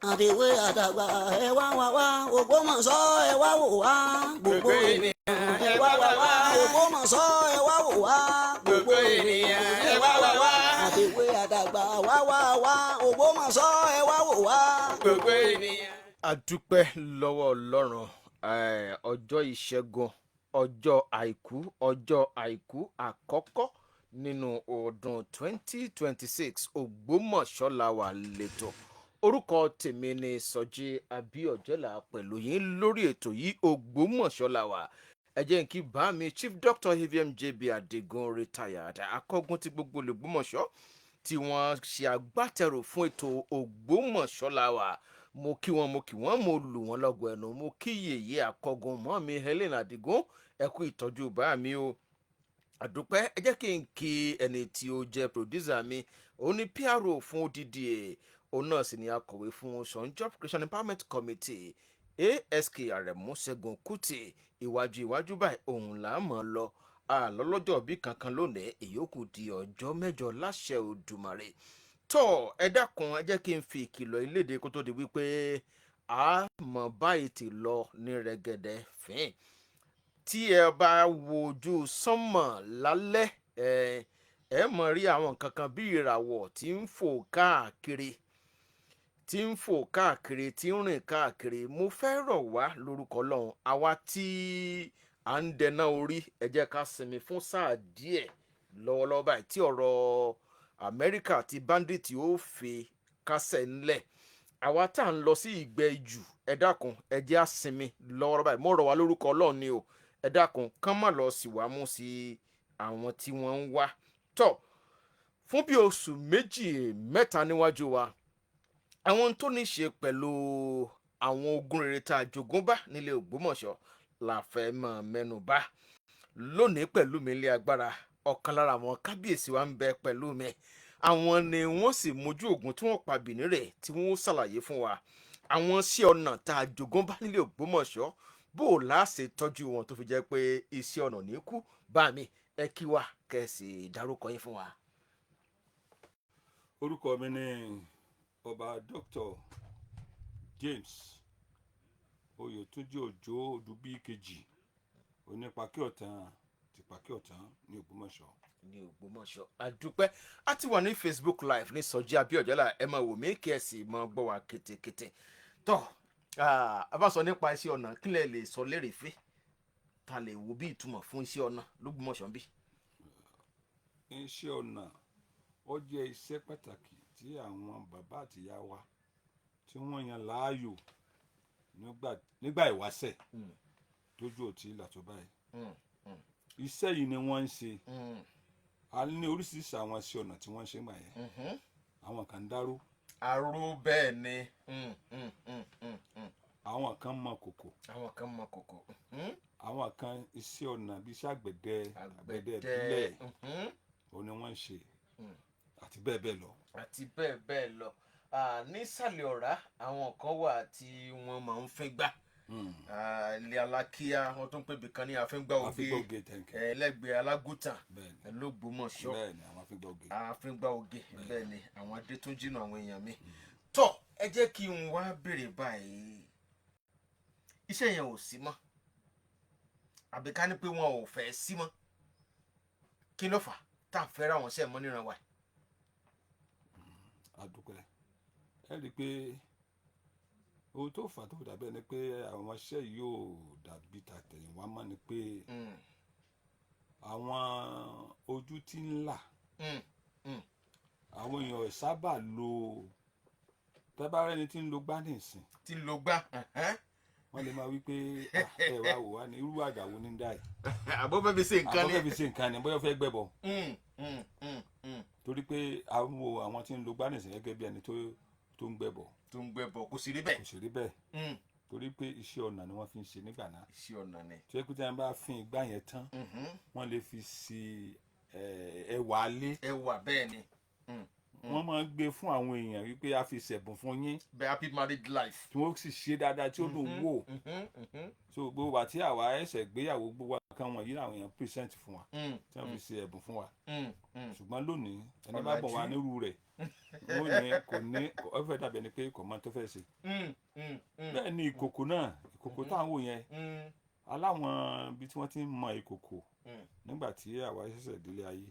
àtẹ̀wé àtàgbà ẹ wá wá wá Ògbómọ̀ṣọ́ ẹ wá wò wá gbogbo ènìyàn ẹ wá wá wá Ògbómọ̀ṣọ́ ẹ wá wò wá gbogbo ènìyàn ẹ wá wá wá àtẹ̀wé àtàgbà wá wá wá Ògbómọ̀ṣọ́ ẹ wá wò wá gbogbo ènìyàn. A dúpẹ́ lọ́wọ́ Ọlọ́run ọjọ́ ìṣẹ́gun ọjọ́ àìkú àkọ́kọ́ nínú ọdún 2026 Ògbómọ̀ṣọ́ la wà lẹ́tọ̀. Orúkọ tèmi ni Sọjí Abíọ́jẹ́là pẹ̀lú yín lórí ètò yìí Ògbómọ̀ṣọ́ la wà. Ẹ jẹ́ kí bá mi Chief Dr. Evem JB Adigun retired akọ́gun tí gbogbo l'Ògbómọ̀ṣọ́ tí wọ́n ṣe agbátẹrù fún ètò Ògbómọ̀ṣọ́ la wà. Mo kí wọn mo lù wọn lọ́gọ ẹnu mo kí yèyé akọ́gun mọ́ mi Helen Adigun ẹ kú ìtọ́jú bá mi o. Àdúpẹ́ ẹ jẹ́ kí n kí ẹni tí ó jẹ́ producer mi òun ni PRO fún odidi òun náà sì ni akọ̀wé fún Son Job Creation Empowerment Committee ASK Aremu Ṣẹ́gun Kútì iwájú báyìí òun là á mọ̀ lọ àlọ́lọ́jọ́ bí kankan lónìí ìyókù di ọjọ́ mẹ́jọ láṣẹ Òdùmarè. Tọ́ ẹ dákun ẹ jẹ́ kí n fi ìkìlọ̀ ìlédè kó tó di wípé a mọ̀ báyìí ti lọ ní rẹ̀gẹ̀dẹ̀ fín. Tí ẹ bá wojú sánmọ̀ lálẹ́ ẹ mọ̀ rí àwọn nǹkan kan bí ìràwọ̀ tí ń fò káàkiri tí ń rìn káàkiri. Mo fẹ́ rọ̀ wá lórúkọ Ọlọ́run àwa tí à ń dẹná orí ẹ jẹ́ ká sinmi fún sáà díẹ̀ lọ́wọ́lọ́wọ́ báyìí tí ọ̀rọ̀ Amẹ́ríkà àti bandit ó fi kásẹ̀ ńlẹ̀. Àwa tá à ń lọ sí ìgbẹ́ jù ẹ dákun ẹ jẹ́ á sinmi lọ́wọ́lọ́wọ́ báyìí mo rọ̀ wá lórúkọ Ọlọ́run ni o ẹ dákun kán má lọ sí wá mú sí àwọn tí wọ́n ń wá. Tọ́ fún bí oṣù méjì mẹ́ta níwájú wa àwọn tó ní ṣe pẹ̀lú àwọn ogun rere tá a jogún bá nílé Ògbómọ̀ṣọ́ la fẹ́ mọ̀ mẹ́nu bà lónìí pẹ̀lú mi ilé agbára ọ̀kan lára àwọn kábíyèsí wa ń bẹ pẹ̀lú mi. Àwọn ni wọ́n sì mójú ogun tí wọ́n pa Bìnírè tí wọ́n ṣàlàyé fún wa àwọn sí ọ̀nà tá a jogún bá nílé Ògbómọ̀ṣọ́ bó o láṣẹ tọ́jú wọn tó fi jẹ́ pé iṣẹ́ ọ̀nà ní kú bá mi ẹ kí wa kẹ́sì dárúkọ yín fún wa. Orúkọ mi ni Ọba Dr. James Oyètúnjí Òjó Odùbí kejì onípàkí ọ̀tàn tìpàkí ọ̀tàn ní Ògbómọ̀ṣọ́. Ní Ògbómọ̀ṣọ́ àdúpẹ́ a ti wà ní Facebook live ní Sọjí Abíọ́jẹ́là ẹ máa wò mí kẹ́sì máa gbọ́ wa kétékété. Tọ́ a bá sọ nípa iṣẹ́ ọ̀nà kí lẹ lè sọ lérè fẹ́ ta lè wo bí ìtumọ̀ fún iṣẹ́ ọ̀nà l'Ògbómọ̀ṣọ́ bí. Iṣẹ́ ọ̀nà ó jẹ́ iṣẹ́ pàtàkì tí àwọn bàbá àti ìyá wa tí wọ́n yan láàyò nígbà ìwáṣẹ̀ tójú òtí ìlàtọ̀ báyìí. Iṣẹ́ yìí ni wọ́n ń ṣe. A ní oríṣiríṣi àwọn iṣẹ́ ọ̀nà tí wọ́n ń ṣe gbà yẹn. Àwọn kan ń dáró. Aró bẹ́ẹ̀ ni. Àwọn kan mọ kòkò. Àwọn kan iṣẹ́ ọ̀nà bíi iṣẹ́ àgbẹ̀dẹ ìbílẹ̀ òun ni wọ́n ń ṣe àti bẹ́ẹ̀ bẹ́ẹ̀ lọ. Nísàlẹ̀ ọ̀rá àwọn kan wà tí wọ́n máa ń fín gbá. Ilé Alákíá wọn tó ń pè bìkan ní Àfíngbá Oge ẹlẹ́gbẹ̀ẹ́ Alágùtàn l'Ògbómọ̀ṣọ́ Àfíngbá Oge bẹ́ẹ̀ ni àwọn Adétúnjì náà àwọn èèyàn mi. Tọ́ ẹ jẹ́ kí n wá béèrè báyìí iṣẹ́ yẹn ò sí mọ́ àbí ká ní pé wọn ò fẹ́ sí mọ́ kí ló fà tá à ń fẹ́ ra wọn ṣe mọ́ níran wa. Àdúpẹ́ ẹ rí i pé ohun tó fà tó dàbẹ́ ni pé àwọn iṣẹ́ yìí ò dàbí tàtẹ̀yìnwá mọ́ ni pé àwọn ojú tí ń là àwọn èèyàn sábà lo tẹ́bárẹ́ ni tí ń lo gbá nìsín. tí ń lo gbá. Wọ́n lè máa wí pé ẹ wá wò wá ní irú àgàwò ní dá yìí. Àbọ̀ fẹ́ fi ṣe nǹkan ni bóyá fẹ́ gbẹ́bọ. Torí pé àwọn tí ń lo gbá nìsín gẹ́gẹ́ bí ẹni tó ń gbẹ́bọ. Kò sí rí bẹ́ẹ̀. Torí pé iṣẹ́ ọ̀nà ni wọ́n fi ń ṣe nígbà náà. Iṣẹ́ ọ̀nà ni. Tí ẹkú tí wọ́n bá fin igbá yẹn tán wọ́n lè fi ṣe ẹwà alé. Ẹwà bẹ́ẹ̀ ni. Wọ́n máa ń gbé fún àwọn èèyàn wípé a fi ṣẹ̀bùn fún yín. Bẹ́ẹ̀ happy married life. Tí wọ́n sì ṣe dáadáa tí ó dùn wò. So gbogbo àti àwa ẹsẹ̀ gbéyàwó gbogbo nǹkan wọ̀nyí làwọn èèyàn present fún wa tí wọ́n fi ṣe ẹ̀bùn fún wa ṣùgbọ́n lónìí ẹni bá bọ̀ wá nírú rẹ̀ wọ́n ní kò ní ó fẹ́ dàbí ẹni pé kò mọ tó fẹ́ ṣe. bẹ́ẹ̀ ni ìkòkò náà ìkòkò táwọn wò yẹn aláwọn ibi tí wọ́n ti ń mọ ìkòkò nígbà tí àwa ṣẹ̀ṣẹ̀ délé ayé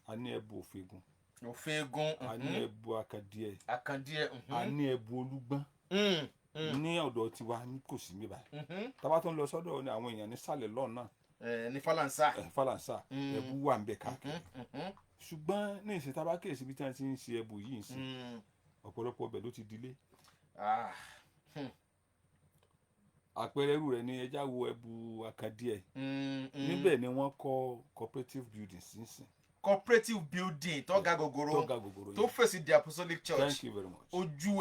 a ní ẹbu òfegun a ní ẹbu akandíẹ a ní ẹbu olúgbọ́n ní ọ̀dọ̀ tiwa kò sí mi báyìí tábà tó ń lọ sọ́dọ̀ àwọn èèyàn nísàlẹ̀ lọ́ọ̀ náà ní Fàlànsà ẹbu wà ń bẹ káàkiri ṣùgbọ́n ní ìsìn tábà kéèsì bí tí wọ́n ti ń ṣe ẹbu yìí sí ọ̀pọ̀lọpọ̀ ọbẹ̀ ló ti dilé àpẹẹrẹ irú rẹ̀ ní ẹja wo ẹbu akandíẹ níbẹ̀ ni wọ́n kọ́ cooperative building sínsìn. cooperative building tó ga gogoro tó fèsì the Apostolic Church. Thank you very much. ojú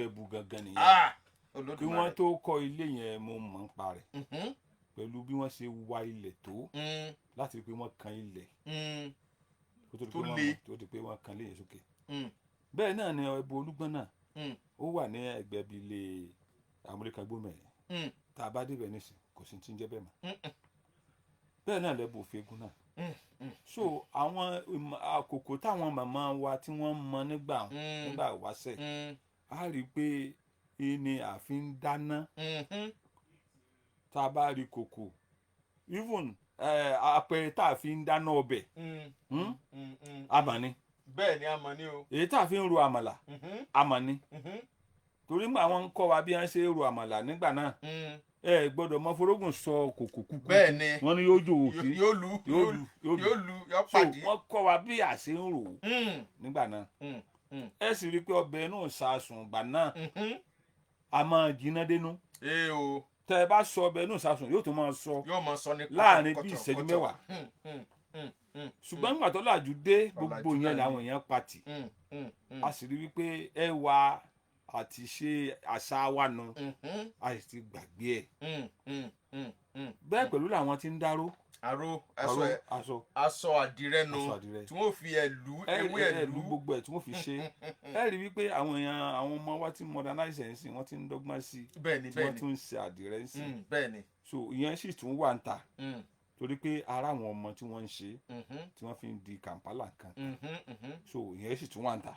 ẹbu gangan nìyẹn. kí wọ́n tó kọ́ ilé yẹn mo mọ̀ ń pa rẹ̀ pẹ̀lú bí wọ́n ṣe wa ilẹ̀ tó láti rí pé wọ́n kan ilẹ̀ tó di pé wọ́n kan ilé yẹn sókè. bẹ́ẹ̀ náà ni ẹbu olúgbọ́n náà ó wà ní ẹgbẹ́ bíi ilé amúríkà gbómẹ̀ tá a bá débẹ̀ nísìn kò sí ti ń jẹ́ bẹ́ẹ̀ mọ́ bẹ́ẹ̀ náà lẹ́bù òfegun náà so àwọn àkókò táwọn màmá wa tí wọ́n mọ nígbà wáṣẹ̀ á rí i pé ẹni àfi ń dáná tá a bá rí kòkò even àpẹẹrẹ tá a fi ń dáná ọbẹ̀ amani bẹ́ẹ̀ ni amani o èyí tá a fi ń ro àmàlà amani torí mọ àwọn ń kọ́ wa bí wọ́n ṣe ro àmàlà nígbà náà ẹ gbọ́dọ̀ mọ forógùn sọ kòkò kúkú bẹ́ẹ̀ ni wọ́n ní yóò jò òfin yóò lu yóò pàdé so wọ́n kọ́ wa bí a ṣe ń rò nígbà náà ẹ sì rí i pé ọbẹ̀ náà sàsùn gbà náà a máa jiná dénú tẹ ẹ bá sọ ọbẹ̀ náà sàsùn yóò tún máa sọ láàrin bí ìṣẹ́jú mẹ́wàá ṣùgbọ́n nígbà tó làjú dé gbogbo yẹn làwọn èèyàn pàtì a sì rí wípé ẹwà àti ṣe àṣà wa nù a sì ti gbàgbé ẹ̀ bẹ́ẹ̀ pẹ̀lú làwọn tí ń dáró aṣọ àdìrẹ nù tí wọ́n fi ewé ẹ̀lú gbogbo ẹ̀ tí wọ́n fi ṣe ẹ rí wípé àwọn èèyàn àwọn ọmọ wa ti modernize ẹ̀ ń sìn wọ́n ti ń dọ́gbọ́n sí i tí wọ́n tún ń ṣe àdìrẹ ń sìn so ìyẹn sì tún wà ń ta torí pé ara àwọn ọmọ tí wọ́n ń ṣe tí wọ́n fi ń di Kampala kan so ìyẹn sì tún wà ń ta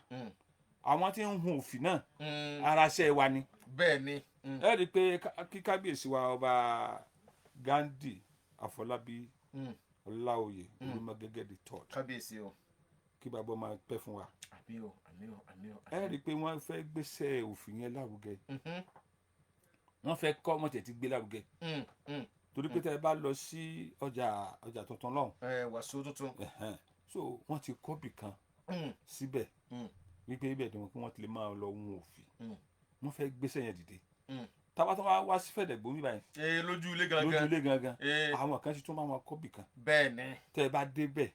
àwọn tí ń hun òfin náà ara ṣe wa ni. bẹ́ẹ̀ ni. ẹ rí i pé kí kábíyèsí wa ọba Gandhi Afọlábí Ọláoyè Olúmọgẹ́gẹ́ the third. kábíyèsí o. kí bàbá máa pẹ́ fún wa. àmín o àmín o àmín o. ẹ rí i pé wọ́n fẹ́ gbéṣẹ́ òfin yẹn lárugẹ. wọ́n fẹ́ kọ́ ọmọ tẹ̀ ti gbé lárugẹ. torí pé tẹ́ ẹ bá lọ sí ọjà tuntun lọ́hùn. Wàsó tuntun. so wọ́n ti kọ́ bì kan síbẹ̀ wípé ibẹ̀ ni wọ́n ti lè máa lọ hun òfin wọ́n fẹ́ gbéṣẹ́ yẹn dìde tábà tó wá sí Fẹ̀dẹ̀gbó mi báyìí lójú ilé gangan àwọn kan sì tún máa kọ́ bì kan bẹ́ẹ̀ ni tẹ́ ẹ bá débẹ̀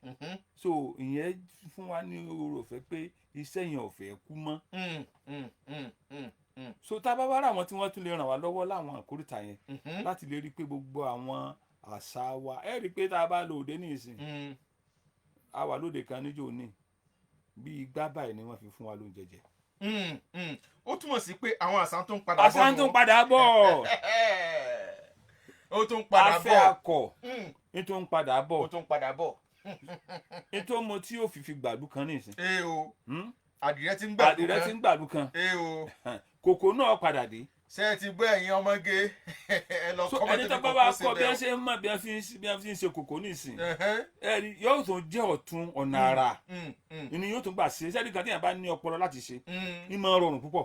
so ìyẹn fún wa ní oore ọ̀fẹ́ pé iṣẹ́ yẹn ò fẹ́ kú mọ́ so tábà wá rà wọn tí wọ́n tún lè ràn wá lọ́wọ́ láwọn àkóríta yẹn láti lè rí i pé gbogbo àwọn àṣà wa ẹ rí i pé tá a bá lò òde ní ìsìn a wà lóde kan níjó ní bí igbá báyìí ni wọ́n fi fún wa lóúnjẹ jẹ. ó túmọ̀ sí pé àwọn àṣà tó ń padà bọ̀. àṣà tó ń padà bọ̀. ó tún padà bọ̀. afẹ́ akọ ní tó ń padà bọ̀. ó tún padà bọ̀. ní tó mo tí yóò fi gbàdú kan nísìn. àdìrẹ ti ń gbàdú kan. kòkó náà padà dé. ṣé ẹ ti gbọ́ ẹ̀yin ọmọge ẹ lọ kọ́ ẹni tó bá wá kọ́ bí wọ́n ṣe ń mọ̀ bí wọ́n fi ń ṣe kòkó nísìn ẹni yóò tún jẹ́ ọ̀tún ọ̀nà àrà ìní yóò tún gbà ṣe sẹ́ni kan tí yẹn bá ní ọpọlọ láti ṣe ní máa rọrùn púpọ̀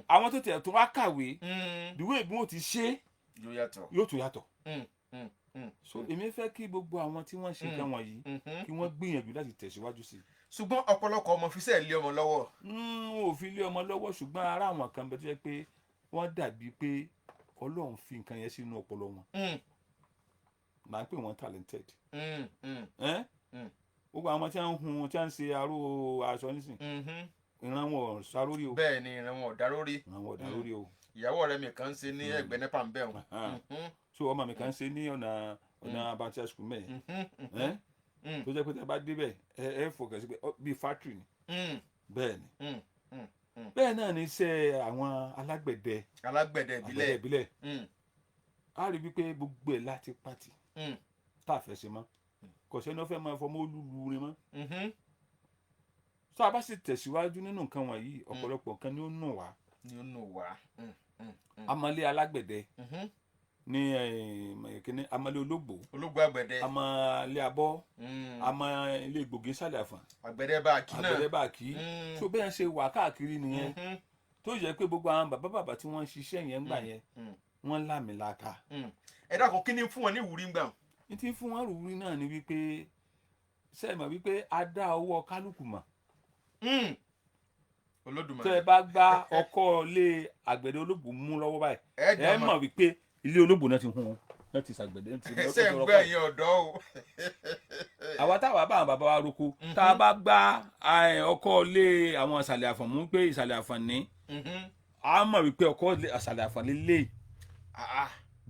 àwọn tó tẹ̀ tó wá kàwé ìwé ìbí wọn ti ṣe yóò tún yàtọ̀ so èmi fẹ́ kí gbogbo àwọn tí wọ́n ṣe kan wọ̀nyí kí wọ́n gbìyànjú láti tẹ̀síwájú sí i. ṣùgbọ́n ọ̀pọ̀lọpọ̀ ọmọ fi sẹ́ẹ̀ lé ọmọ lọ́wọ́. ò fi lé ọmọ lọ́wọ́ ṣùgbọ́n ara àwọn kan bẹ tó yẹ pé wọ́n dàbí pé Ọlọ́run fi nǹkan yẹn sínú ọpọlọ wọn máa ń pè wọ́n talented. gbogbo àwọn tí wọ́n ń hun tí wọ́n ń ṣe aró aṣọ nísìn ìran wọn ò sárórí o. bẹ́ẹ̀ ni ìran wọn ò dárórí. ìran wọn ò dárórí o. ìyàwó ọ̀rẹ́ mi kan ń ṣe ní ẹgbẹ́ nepa ń bẹ̀ wọn. so ọmọ mi kan ń ṣe ní ọ̀nà abacha school mẹ́ẹ̀ tó jẹ́ pé tẹ́ bá débẹ̀ ẹ fọkàn sí pé bíi factory ni bẹ́ẹ̀ ni bẹ́ẹ̀ náà ní iṣẹ́ àwọn alágbẹ̀dẹ ìbílẹ̀ a rí wípé gbogbo ẹ̀ láti pàtì tá a fẹ́ ṣe mọ́ kò sẹ́ni ó fẹ́ máa fọmọ́ olúlu rin mọ́. tó a bá sì tẹ̀síwájú nínú nǹkan wọ̀nyí ọ̀pọ̀lọpọ̀ nǹkan ni ó nù wá. Amalé alágbẹ̀dẹ ní kíní amalé ológbò àgbẹ̀dẹ amalé abọ́ amalé gbòógì sálẹ̀ àfọ̀n àgbẹ̀dẹ báàkì tó bẹ́ẹ̀ ṣe wà káàkiri nìyẹn tó yẹ pé gbogbo àwọn bàbá tí wọ́n ń ṣiṣẹ́ yẹn ń gbà yẹn wọ́n lámìlaka. ẹ dákun kí ni fún wọn ní ìwúrí ń gbà. ní tí fún wọn ìwúrí náà ni wípé sẹ́ẹ̀mọ̀ wípé a dá ọwọ́ kálukú mọ̀. Olódùmarè. tẹ́ ẹ bá gbá ọkọ ilé àgbẹ̀dẹ ológbò mú lọ́wọ́ báyìí ẹ mọ̀ wípé ilé ológbò náà ti hun náà ti ṣàgbẹ̀dẹ. ṣé ń gbẹ́ ẹ̀yin ọ̀dọ́ o. àwa táwa bá àwọn bàbá wa roko tá a bá gbá ọkọ ilé àwọn ìsàlẹ̀ àfọ̀n mú pé ìsàlẹ̀ àfọ̀n ní a mọ̀ wípé ọkọ ìsàlẹ̀ àfọ̀n lélẹ̀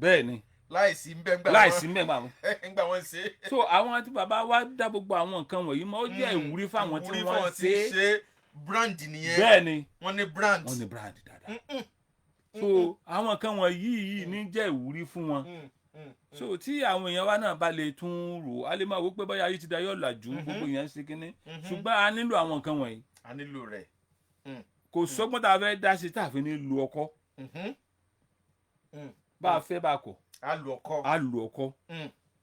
bẹ́ẹ̀ ni láìsí mbẹ́ngbà wọn ṣe. so àwọn tí bàbá wa dá gbogbo àwọn nǹkan wọ̀nyí mọ́ ó jẹ́ ìwúrí fáwọn tí wọ́n ṣe. brand nìyẹn. bẹ́ẹ̀ ni wọ́n ní brand. dáadáa. so àwọn nǹkan wọ̀nyí ní jẹ́ ìwúrí fún wọn. so tí àwọn èèyàn wa náà bá lè tún rò á lè máa wò pé bóyá ayé ti da yọ̀ làjú gbogbo èèyàn ṣe kínní ṣùgbọ́n a nílò àwọn nǹkan wọ̀nyí. a nílò rẹ̀. kò sọ́gbọ́n tá a fẹ́ dá sí tá a fi ní lu ọkọ́. bá a fẹ́ bá a kọ̀. a lu ọkọ́.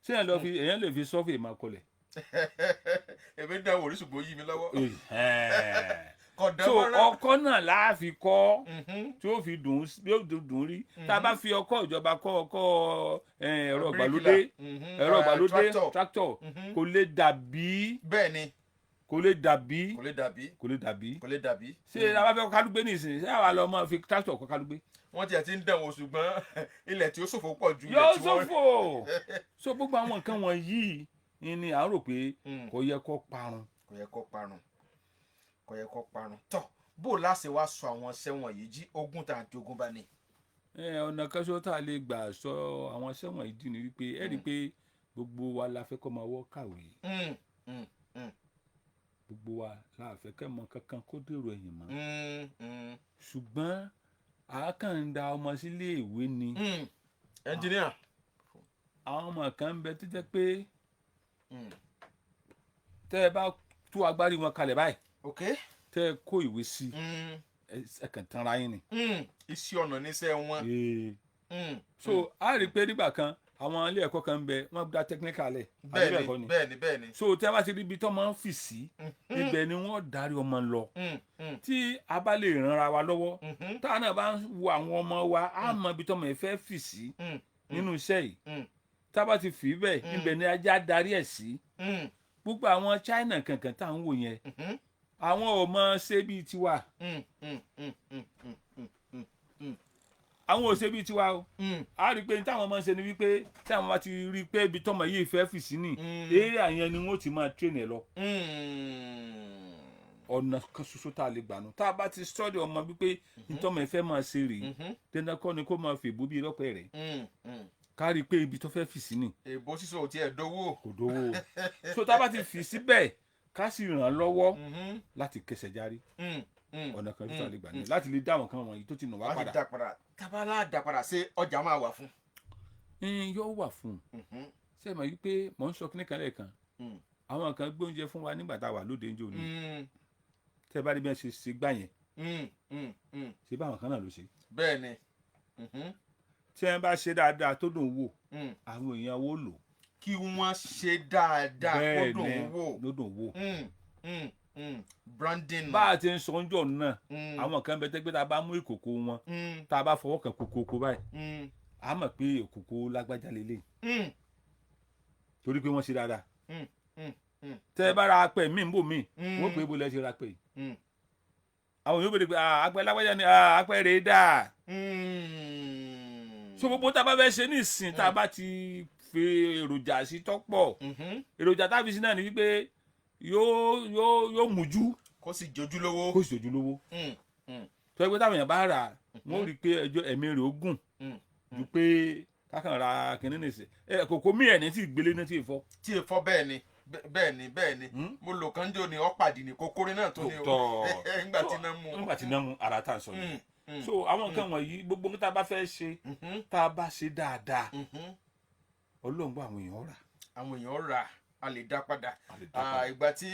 ṣé èèyàn lè fi sọ́fì máa kọlẹ̀. èmi dá wò rí ṣùgbọ́n yí mi lọ́wọ́. so ọkọ́ náà la fi kọ́ tí ó fi dùn rí tá a bá fi ọkọ́ ìjọba kọ́ ọkọ́ ẹ̀rọ ìgbàlódé tractor kò lè dàbí. bẹ́ẹ̀ni. kò lè dàbí. ṣé a bá fẹ́ kọ́ kálúgbé nìsín ṣé àwa lọ máa fi tractor kọ́ kálúgbé. wọ́n ti ń dẹ̀wò ṣùgbọ́n ilẹ̀ tí ó ṣòfò pọ̀ ju ilẹ̀ tí wọ́n. yóò ṣòfò. so gbogbo àwọn nǹkan wọ̀nyí ni à ń rò pé kò yẹ kó parun. tọ́ bó láṣẹ wá sọ àwọn sẹ́wọ̀n yìí jí ogún tá à ń jogún bá ní. ọ̀nà kan ṣó tá a lè gbà sọ àwọn sẹ́wọ̀n yìí dì ní wípé ẹ rí i pé gbogbo wa la fẹ́ kọ́ máa wọ́ kàwé. gbogbo wa la fẹ́ kẹ́ mọ kankan kó dèrò ẹ̀yìn mọ́. ṣùgbọ́n a kàn ń da ọmọ sílé ìwé ni. ẹnjìníà. àwọn ọmọ kan ń bẹ tó jẹ́ pé tẹ́ ẹ bá tú agbárí wọn kalẹ̀ báyìí. tẹ́ ẹ kó ìwé sí ẹ kàn tán ra yín ni. iṣẹ́ ọ̀nà níṣẹ́ wọn. so a rí i pé nígbà kan àwọn ilé ẹ̀kọ́ kan ń bẹ wọ́n gba technical lẹ̀. bẹ́ẹ̀ni. so tẹ́ ẹ bá ti rí ibi tó máa ń fì sí ibẹ̀ ni wọ́n darí ọmọ lọ. tí a bá lè ranra wa lọ́wọ́ táwọn náà bá ń wo àwọn ọmọ wa á mọ ibi tó máa fẹ́ fì sí nínú iṣẹ́ yìí. tá a bá ti fì í bẹ́ẹ̀ ibẹ̀ ni ajá darí ẹ̀ sí. gbogbo àwọn China kankan tá à ń wò yẹn àwọn ò mọ ṣe bíi tiwa. àwọn ò ṣe bíi tiwa o. a rí i pé táwọn máa ń ṣe ni wípé tí àwọn bá ti rí i pé ibi tọmọ yìí fẹ́ fì sí ni eré àyẹn ni wọ́n ti máa train ẹ̀ lọ. ọ̀nà kan ṣoṣo tá a lè gbà nù tá a bá ti sọ́ọ̀dì ọmọ wípé ìtọ́mọ ẹ̀ fẹ́ máa ṣe rèé dandan kọ́ ni kó máa fèbú bíi lọ́pẹ́ rẹ̀. ká rí i pé ibi tó fẹ́ fì sí ni. èbó sísọ ò tiẹ̀ dówó. kò dówó. so tá a bá ti fì síbẹ̀ ká sì ràn án lọ́wọ́ láti kẹsẹ̀ járí. ọ̀nà kan tó lè gbà ní láti lè dá àwọn kan wọ̀nyí tó ti nù wá padà. tábàlà dá padà ṣé ọjà máa wà fún. yóò wà fún un. ṣé ẹ mọ̀ yí pé mò ń sọ kíní kan lẹ́ẹ̀kan àwọn kan gbé oúnjẹ fún wa nígbà tá a wà lóde oúnjẹ òní. tẹ́ ẹ bá rí bí wọ́n ṣe gbà yẹn ṣé báwọn kan náà ló ṣe. bẹ́ẹ̀ni. tí wọ́n bá ṣe dáadáa tó dùn wò àwọn èèyàn wo lò. kí wọ́n ṣe dáadáa kó dùn wò. Branding. bá a ti ń sọ ọjọ́ náà àwọn kan bẹ tẹ́gbẹ́ tá a bá mú ìkòkò wọn tá a bá fọwọ́ kan kòkòkò báyìí a mọ̀ pé ìkòkò lágbájá lélẹ̀ torí pé wọ́n ṣe dáadáa. tẹ́ ẹ bá ra apẹ̀ mí bò mí wọ́n pè é bó lẹ́ ṣe ra apẹ̀ yìí. àwọn yóò bèrè pé apẹ̀ lágbájá ni apẹ̀ rẹ̀ dáa. so gbogbo tá a bá fẹ́ ṣe ní ìsìn tá a bá ti fi èròjà sí tọ́pọ̀ èròjà tá a fi sí náà ni wípé yóò mújú kó sì jojú lówó. tó ẹgbẹ́ táwọn èèyàn bá rà wọ́n rí i pé ẹjọ́ ẹ̀mí rẹ̀ ó gùn ju pé kákan ra kínní nìsín kòkó mí ẹ̀ ní tí ìgbélé ní tí ì fọ́. tí ì fọ́ bẹ́ẹ̀ ni mo lò kánjọ ni ọ́pàdì ní kókóré náà tó ní o nígbà tí náà mú. nígbà tí náà mú ara tá à ń sọ yìí so àwọn nǹkan wọ̀nyí gbogbo nǹkan tá a bá fẹ́ ṣe tá a bá ṣe dáadáa Ọlọ́run gbọ́ àwọn èèyàn rà a lè dá padà. Ìgbà tí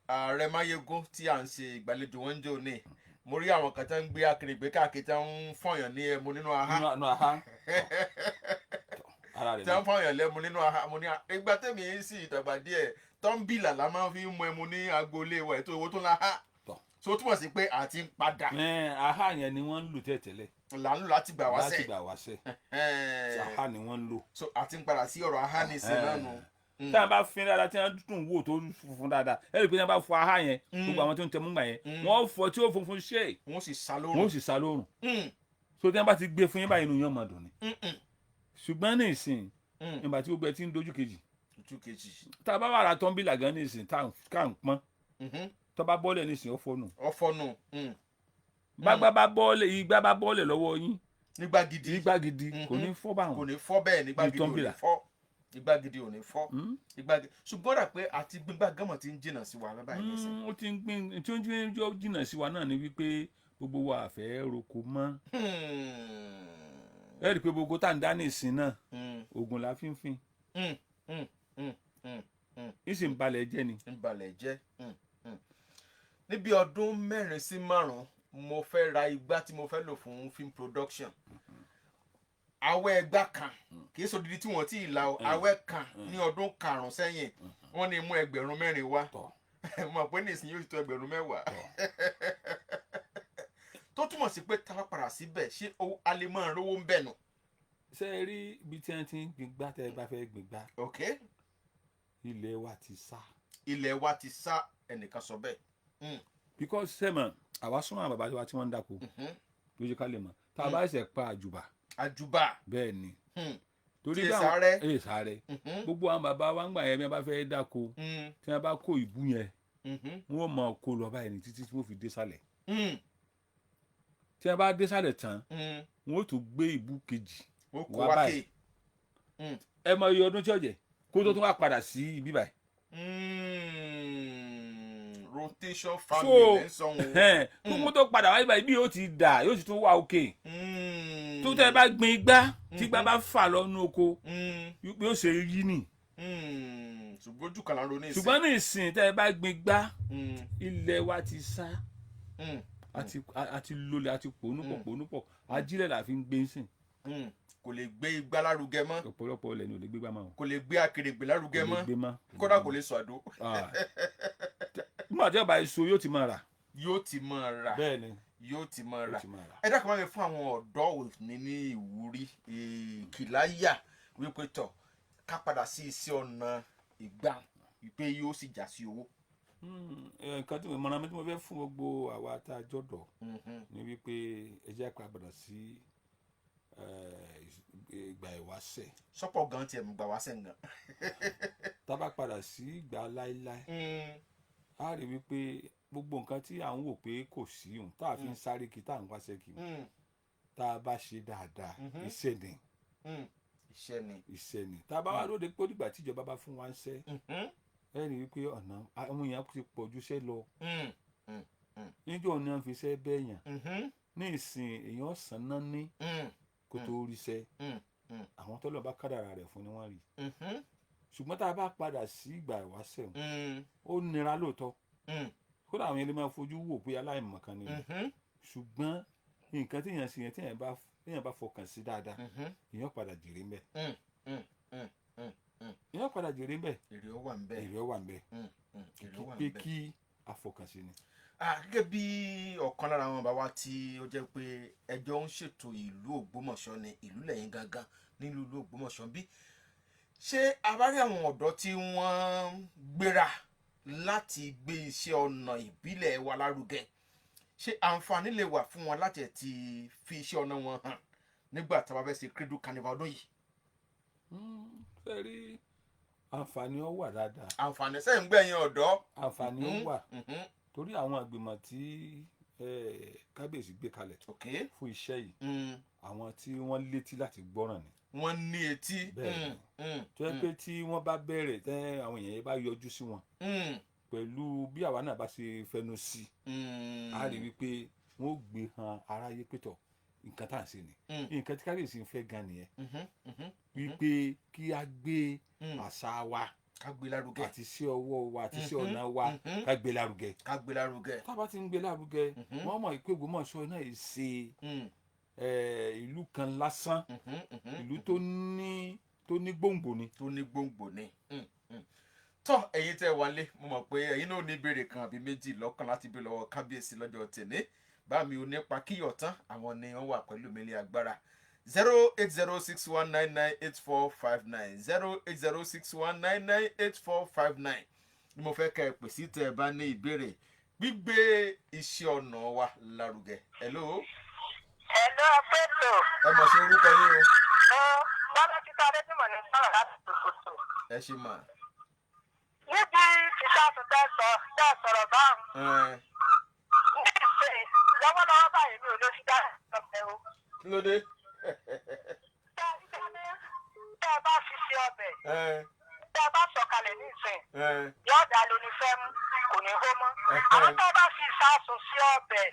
ààrẹ Máyégún tí à ń ṣe ìgbàlejò wọn jò ní mo rí àwọn kan tó ń gbé akèrègbè káàkiri tó ń fọyàn ní ẹmu nínú ahá tí wọ́n fọyàn lẹ́mu nínú ahá mo ní ìgbà tẹ̀mí yín sì ìdàgbà díẹ̀ tọ́ḿbìlà la máa fi ń mu ẹmu ní agboolé wa ètò owó tó ń la há so túmọ̀ sí pé àti ń padà. ahá yẹn ni wọ́n ń lò tẹ́tẹ́lẹ̀. là ń lò láti gbà wáṣẹ́. ahá ni wọ́n ń lò. so àti ń padà sí ọ̀rọ̀ ahá ní ìsìn náà nù. tí a bá fin dáadáa tí wọ́n tún wò tó funfun dáadáa ẹ rí i pé tí wọ́n bá fọ ahá yẹn gbogbo àwọn tó ń tẹmú gbà yẹn wọ́n fọ tí ó funfun ṣe. wọ́n sì sá lórùn. so tí wọ́n bá ti gbé fún yín báyìí inú yín máa dùn ni. ṣùgbọ́n ní ìsìn ìgbà tí gbogbo ẹ ti ń dojú kejì. tá a bá wà ra tọ́ḿbìlà gan ní ìsìn tá à ń pọ́n tó bá bọ́ọ̀lẹ̀ ní ìsìn ọ̀fọ́nù. gbàgbà bá bọ́ọ̀lẹ̀ ìgbà bá bọ́ọ̀lẹ̀ lọ́wọ́ yín. nígbà gidi kò ní fọ́ báwọn. kò ní fọ́ bẹ́ẹ̀ nígbà gidi ò ní fọ́. Ìgbà gidi ò ní fọ́. Ṣùgbọ́n rà pé àti gbígbà gánmọ̀ ti ń jìnnà sí wa báyìí nísìn. ó ti ń gbìn tí ó ń jìnnà sí wa náà ni wípé gbogbo wa àfẹ́ roko mọ́. ẹ rí i pé gbogbo tá à ń dá ní ìsìn náà oògùn la fi ń fin. ìsìn balẹ̀ jẹ́ ni. ń balẹ̀ jẹ́. Níbi ọdún 4 sí 5 mo fẹ́ ra igbá tí mo fẹ́ lò fún film production. Awẹ́ ẹgbà kan kìí sọ dídí tí wọ́n ti là ó awẹ́ kan ní ọdún 5 sẹ́yìn wọ́n ní mú 4,000 wá mọ̀ pé nísìnyí yóò tó 10,000 tó túmọ̀ sí pé tá a padà síbẹ̀ ṣé a lè máa rówó ń bẹ̀ nù. ṣé ẹ rí ibi tí wọ́n ti ń gbìngbà tẹ́ ẹ bá fẹ́ gbìngbà. ilẹ̀ wa ti sá. ilẹ̀ wa ti sá ẹnìkan sọ bẹ́ẹ̀. because sẹ́mọ̀ àwa súnmọ́ àwọn bàbá wa tí wọ́n ń dáko lójú ká lè mọ̀ tá a bá ṣẹ̀ pa àjùbà. bẹ́ẹ̀ ni torí báwọn sáré gbogbo àwọn bàbá wa ń gbà yẹn bí wọ́n bá fẹ́ dáko tí wọ́n bá kó ìbú yẹn wọ́n máa kó lọ báyìí ní títí tí wọ́n fi dé sálẹ̀ tí wọ́n bá dé sálẹ̀ tán wọ́n ó tún gbé ìbú kejì wá báyìí ẹ mọ iye ọdún tí ó jẹ́ kó tó tún wá padà sí ibi báyìí. Rotation family ń sọ wọn. gbogbo tó padà wáyé báyìí bí yóò ti dà yóò ti tún wá òkè. tó tẹ́ ẹ bá gbin igbá tí igbá bá fà lọ́nú oko yóò ṣe yí nì. ṣùgbọ́n ojú kan láńro ní ìsìn. ṣùgbọ́n ní ìsìn tẹ́ ẹ bá gbin igbá ilẹ̀ wa ti sá àti lólè àti pònúpọ̀ ajílẹ̀ la fi ń gbé sìn. kò lè gbé igbá lárugẹ mọ́. ọ̀pọ̀lọpọ̀ ilẹ̀ ni ò lè gbé igbá mọ́. kò lè gbé akèrègbè lárugẹ mọ́ kódà kò lè sọ àdó. nígbà tí ọba èso yóò ti máa rà. bẹ́ẹ̀ ni yóò ti máa rà. ẹ dákun máa ń fún àwọn ọ̀dọ́ òní ní ìwúrí ìkìláyà wípé tọ̀ ká padà sí iṣẹ́ ọ̀nà ìgbà wípé yóò sì já sí owó. nǹkan tí mo mọ̀ràn mi tí mo fẹ́ fún gbogbo àwa tá a jọ̀dọ̀ ni wípé ẹ jẹ́ ká padà sí ìgbà ìwáṣẹ̀. sọ́pọ̀ gan tiẹ̀ mú gbà wáṣẹ̀ gan. tá a bá padà sí ìgbà láíláí a rí wípé gbogbo nǹkan tí à ń wò pé kò sí òun tá a fi ń sáré kí tá à ń wáṣẹ́ kí tá a bá ṣe dáadáa iṣẹ́ ni tá a bá wá lóde pé nígbà tí ìjọba bá fún wa ń ṣe ẹ rí wípé ọ̀nà àwọn èèyàn ti pọ̀ ju iṣẹ́ lọ níjọ́ ni wọ́n fi iṣẹ́ bẹ́ẹ̀yàn ní ìsìn èèyàn sàn náà ní kó tó ríṣẹ́ àwọn tọ́lọ̀ bá kádàrà rẹ̀ fún ni wọ́n rí ṣùgbọ́n tá a bá padà sí ìgbà ìwáṣẹ̀ ó nira lóòótọ́ kódà àwọn ẹni máa fojú wò pé aláìmọ̀kan ni ṣùgbọ́n nǹkan tí èèyàn ṣe yẹn tí èèyàn bá fọkàn sí dáadáa èèyàn padà jèrè ń bẹ̀ èèyàn padà jèrè ń bẹ̀ èrè ó wà ń bẹ̀ pé kí àfọkànsí ni. Gẹ́gẹ́ bí ọ̀kan lára àwọn bàbá tí ó jẹ́ pé ẹjọ́ ń ṣètò ìlú Ògbómọ̀ṣọ́ ni ìlú lẹ́yìn gangan nílùú ìlú Ògbómọ̀ṣọ́ bí ṣé a bá rí àwọn ọ̀dọ́ tí wọ́n gbéra láti gbé iṣẹ́ ọnà ìbílẹ̀ wa lárugẹ ṣé àǹfààní lè wà fún wọn láti ti fi iṣẹ́ ọnà wọn hàn nígbà tí a bá fẹ́ ṣe Cradle Carnival ọdún yìí. fẹ́ rí àǹfààní ó wà dáadáa. àǹfààní sẹ́yìn gbẹ̀yìn ọ̀dọ́. àǹfààní ó wà torí àwọn àgbìmọ̀ tí kábíyèsí gbé kalẹ̀ fún iṣẹ́ yìí àwọn tí wọ́n létí láti gbọ́ràn ni. wọ́n ní etí. bẹ́ẹ̀ tó yẹ pé tí wọ́n bá bẹ̀rẹ̀ tẹ́ àwọn èèyàn bá yọjú sí wọn pẹ̀lú bí àwa náà bá ṣe fẹnu sí a rí wípé wọn ó gbé hàn aráyé pétọ̀ nǹkan tá à ń ṣe ni nǹkan tí kábíyèsí ń fẹ́ gan nìyẹn wípé kí a gbé àṣà wa ká gbé lárugẹ àti sí ọwọ́ wa àti sí ọ̀nà wa ká gbé lárugẹ tá a bá ti ń gbé lárugẹ wọ́n mọ̀ pé Ògbómọ̀ṣọ́ náà yìí ṣe ìlú kan lásán ìlú tó ní gbòǹgbò ni. tó ní gbòǹgbò ni. tọ́ ẹ̀yin tẹ́ wà lé mo mọ̀ pé ẹ̀yin náà ní ìbéèrè kan àbí méjì lọ́kàn láti bí lọ́wọ́ kábíyèsí lọ́jọ́ tèmi bá mi ò nípa kíyọ̀ tán àwọn ni wọ́n wà pẹ̀lú mi ní agbára 08061998459 08061998459 ni mo fẹ́ kẹ́ ẹ pè sí tẹ́ ẹ bá ní ìbéèrè gbígbé iṣẹ́ ọnà wa lárugẹ. hello pẹ̀tò. ẹ mọ̀ sí orúkọ yín o. bọ́lá títà adéjúmọ̀ ní sọ̀rọ̀ láti tòkòtò. ẹ ṣe mà. níbi ìṣàtún tẹ́ sọ̀rọ̀ báwọn. ní ìṣe lọ́wọ́lọ́wọ́ báyìí mi ò lọ sí dáhùn ọ̀fẹ́ o. kí ló dé. tẹ́ ẹ bá fi ṣe ọbẹ̀ tẹ́ ẹ bá sọ̀kalẹ̀ ní ìsìn yóò dá lóní fẹ́ mú kò ní hó mọ́. àwọn tẹ́ ẹ bá fi ìṣàtún sí ọbẹ̀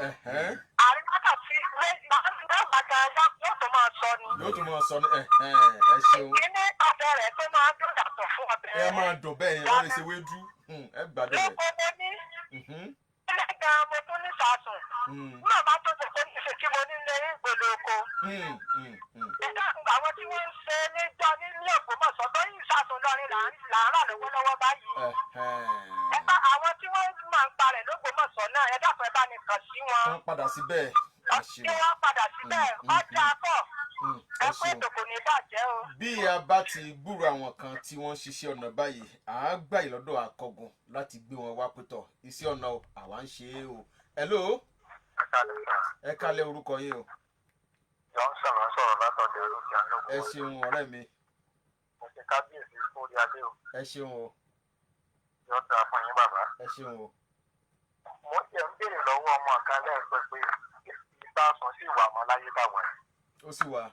àríwáta tí lẹ́gbàgbà yóò tó máa sọ ni. yóò tó máa sọ ni ẹ ṣeun. ìní ọbẹ̀ rẹ̀ tó máa dùn yàtọ̀ fún ọbẹ̀ rẹ̀. ẹ máa dùn bẹ́ẹ̀ yẹn wọ́n lè ṣe wédú ẹ gbàdúrà rẹ̀. lóko mo ní ilé gan mo tún ní sàásùn náà bá tó tẹ̀sẹ̀ ní ìṣe tí mo ní lé ìgbèlè oko. nígbà àwọn tí wọ́n ń ṣe níjọ nílé Ògbómọ̀ṣọ́ tó yí sàásùn lọ́rin là ń rà lọ́wọ́lọ́wọ́ báyìí. àwọn tí wọ́n máa ń parẹ̀ l'Ógbómọ̀ṣọ́ náà ẹ dákun ẹ bá ní kàn sí wọn. wọ́n padà síbẹ̀. kí wọ́n padà síbẹ̀ ọjà pọ̀ ẹ pé ìdòkò ní bàjẹ́ o. bí a bá ti gbúrò àwọn kan tí wọ́n ń ṣiṣẹ́ ọ̀nà báyìí à á gbà yìí lọ́dọ̀ akọgun láti gbé wọn wá pẹ̀tọ̀ iṣẹ́ ọ̀nà àwa ń ṣe é o. hello. ẹ kálẹ̀ orúkọ yín o. Johnson sọ̀rọ̀ látọ̀dẹ̀ olóògbé alóògùn. ẹ ṣeun ọ̀rẹ́ mi. mo ti kábíyèsí fún orí adé o. ẹ ṣeun o. yóò dáa fún yín bàbá. ẹ ṣeun o. mo jẹ́ ń béèrè lọ́wọ́ ọmọ kan lẹ́ẹ̀pẹ́ pé ìsásùn sì wà mọ́ láyé táwọn ẹ̀. ó sì wà.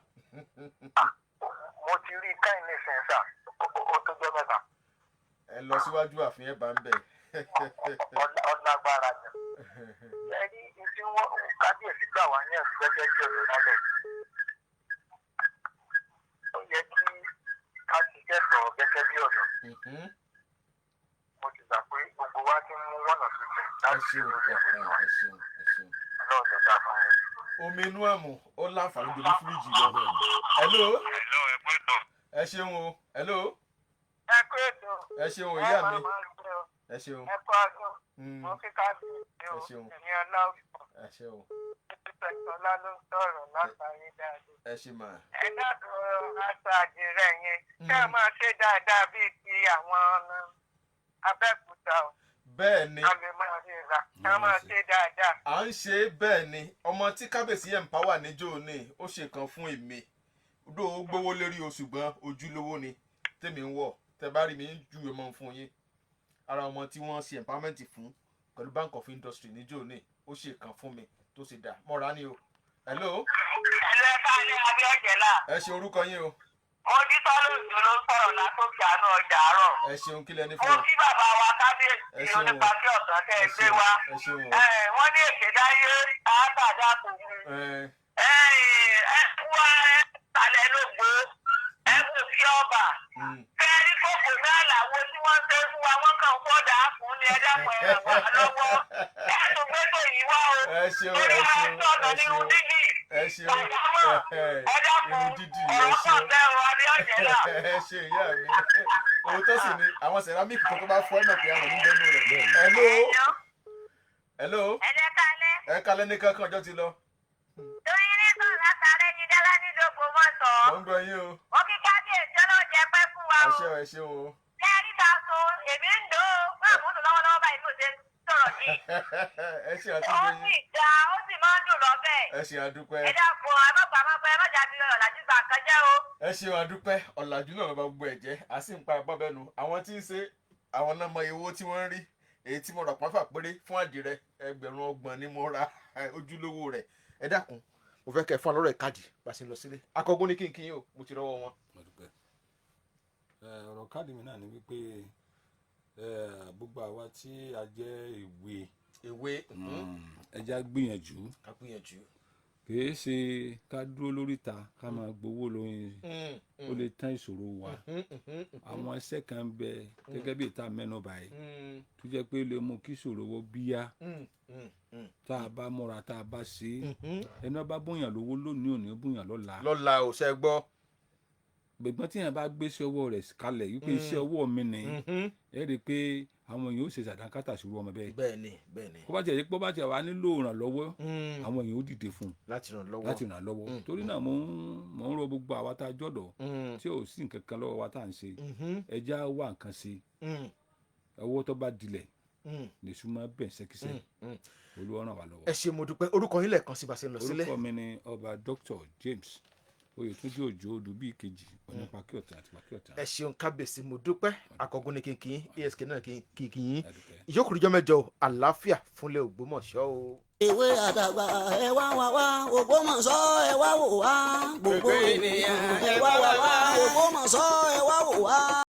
mo ti rí káyìn ní sẹ́ńsà ó tó jẹ́ mẹ́ta. ẹ lọ síwájú àfihàn bá ń bẹ̀. ọlágbára ni. ẹni tí wọ́n kábíyèsí gbà wá ní ẹ̀sùn gẹ́gẹ́ bí ọ̀rọ̀ lálẹ́. ó yẹ kí ká ti kẹ́kọ̀ọ́ gẹ́gẹ́ bí ọ̀dọ́. mo ti gbà pé gbogbo wa ti mú wọ́nà tuntun láti ṣe orí ẹ̀kọ́ náà. lọ́ọ̀dọ̀ dá fún ẹ. omi inú ẹ̀mù ó láǹfààní dorí fíríjì lọ. hello. ẹ ṣeun o. hello. ẹ kú ètò. ẹ ṣeun ìyá mi. ẹ ṣeun. ẹ kú ọdún. mo fi kábíyèsí o. ẹ̀yin ọlá òfò. ẹ ṣeun. ọlá ló ń sọ̀rọ̀ látàrí dáadáa. ẹ ṣe máa. ẹ dákun aṣọ àdìrẹ yẹn kí a máa ṣe dáadáa bíi ti àwọn Abẹ́òkúta o. bẹ́ẹ̀ ni. a lè máa rí ra ká máa ṣe dáadáa. à ń ṣe é bẹ́ẹ̀ ni ọmọ tí kábíyèsí empower níjó ní ó ṣe kan fún èmi odò ó gbówó lérí o ṣùgbọ́n ojúlówó ni tèmi ń wọ̀ tẹ bá rí mi ń ju ọmọ fún yín ara ọmọ tí wọ́n ṣe empowerment fún pẹ̀lú Bank of Industry níjó ní ó ṣe kan fún mi tó ṣe dà mọ́ra ni o. hello. ẹlẹ́ ká ní Abíọ́jẹ́lá. ẹ ṣe orúkọ yín o. mo ní sọ́lọ́ọ̀dù ló ń sọ̀rọ̀ látòkè àánú ọjà àárọ̀. ẹ ṣeun kí lẹni fún mo kí bàbá wa kábíyèsí onípàtí ọ̀sán tẹ́ ẹ gbé wa. wọ́n ní èkédáyé àádọ́jà kò mú. ẹ wá ìsàlẹ̀ lógbó ẹ wò sí ọba. kẹ́rí kòkò náà làwọn tí wọ́n ń ṣe fún wa wọ́n kàn fọ́dà fún ni ẹ dákun ẹ ràn wá lọ́wọ́. ẹ tún gbé tó yìí wá o. ẹ ṣeun ẹ lórí ṣeun àìsàn ọ̀nà ní udigi. ẹ ṣeun ẹ dákun irun dídì ẹ ọ̀rọ̀ ṣeun pọ̀ bẹ́ẹ̀ wọ Abíọ́jẹ́lá. ẹ ṣe ìyá mi òun tó sì ni àwọn ceramic kan tó bá fọ́ ẹ̀nà pé àwọn oníbẹ̀ẹ́nu rẹ̀. hello. hello. ẹ̀jẹ̀ kalẹ̀. ẹ kalẹ̀ ní kankan ọjọ́ ti lọ. lórí nígbà látàrí ní dálá ní l'Ógbómọ̀ṣọ́. mo ń gbọ́ yín o. ó kí kábíyèsí ọlọ́jẹ pẹ́ fún wa ẹ o. ṣeun ẹ ṣeun o. lẹ́ẹ̀rí ta so èmi ń lò ó fún àmúlò lọ́wọ́lọ́wọ́ báyìí ló ṣe sọ̀rọ̀ yìí. ẹ ṣe ó àtúndé sì yín. dá ó sì máa ń dùn lọ́bẹ̀. ẹ ṣe àdúpẹ́. ẹ dákun àmọ́gbàmọ́gbà ẹ má jà bí ọ̀làjú gbà kan jẹ́ o. ẹ ṣeun àdúpẹ́ ọ̀làjú náà bá gbogbo ẹ̀ jẹ́ a sì ń pa agbábẹ́nu àwọn tí ń ṣe àwọn náà mọ owó tí wọ́n ń rí èyí tí mo rà pàfà péré fún àdìrẹ 30 ni mo ra ojúlówó rẹ̀ ẹ dákun mo fẹ́ kẹ́ ẹ fún alọ́rọ̀ ìkádì bá a ṣe lọ sílé akọgun ní kínkín o mo ti rọwọ́ wọn. ọ̀rọ̀ káàdì mi náà ni wípé gbogbo àwa tí a jẹ́ ìwé ewé. ẹja gbìyànjú kìí ṣe ká dúró lóríta ká máa gbowó lóyún ó lè tán ìṣòro wa. àwọn iṣẹ́ kan bẹ gẹ́gẹ́ bí ìta mẹ́nubà yìí tó jẹ́ pé lè mú kí ìṣòro wọ́n bíyá tá a bá múra tá a bá ṣe ẹni bá bóyàn lówó lónìí òní bóyàn lọ́la ò ṣe gbọ́. gbẹ̀gbọ́n tí yẹn bá gbé sí ọwọ́ rẹ̀ kalẹ̀ yìí pé iṣẹ́ ọwọ́ mi ni ẹ rí i pé àwọn èèyàn ó ṣe ṣàdánkátà sí ọmọ bẹ́ẹ̀. bẹ́ẹ̀ni. kó bá tiẹ̀ pé bá tiẹ̀ wá nílò ìrànlọ́wọ́ àwọn èèyàn ó dìde fún un láti ràn lọ́wọ́. torí náà mo ń rọ gbogbo àwa tá a jọ̀dọ̀ tí ò sí nǹkan kan lọ́wọ́ wa tá à ń ṣe ẹja wà nǹkan ṣe ọwọ́ tó bá dilẹ̀ lè súnmọ́ bẹ́ẹ̀ ṣẹ́kíṣẹ́ Olúwa ràn wá lọ́wọ́. ẹ ṣé mo dúpẹ́. orúkọ yín lẹ́ẹ̀kan sí bá ṣe ń lọ sílẹ̀. orúkọ mi ni ọba Dr. James Oyètúnjí Òjó Odùbí kejì ọ̀nà Pàkíọ̀tà àti Pàkíọ̀tà. ẹ ṣeun kábíyèsí mo dúpẹ́. Akọgun ni kínkín ASK náà kínkín ìyókùrújọ́ mẹ́jọ àlàáfíà fúnlẹ̀ Ògbómọ̀ṣọ́ o. Ewé àdàgbà ẹ wá wá wá Ògbómọ̀ṣọ́ ẹ wá wò wá gbogbo ènìyàn ẹ wá wá wá Ògbómọ̀ṣọ́ ẹ wá wò wá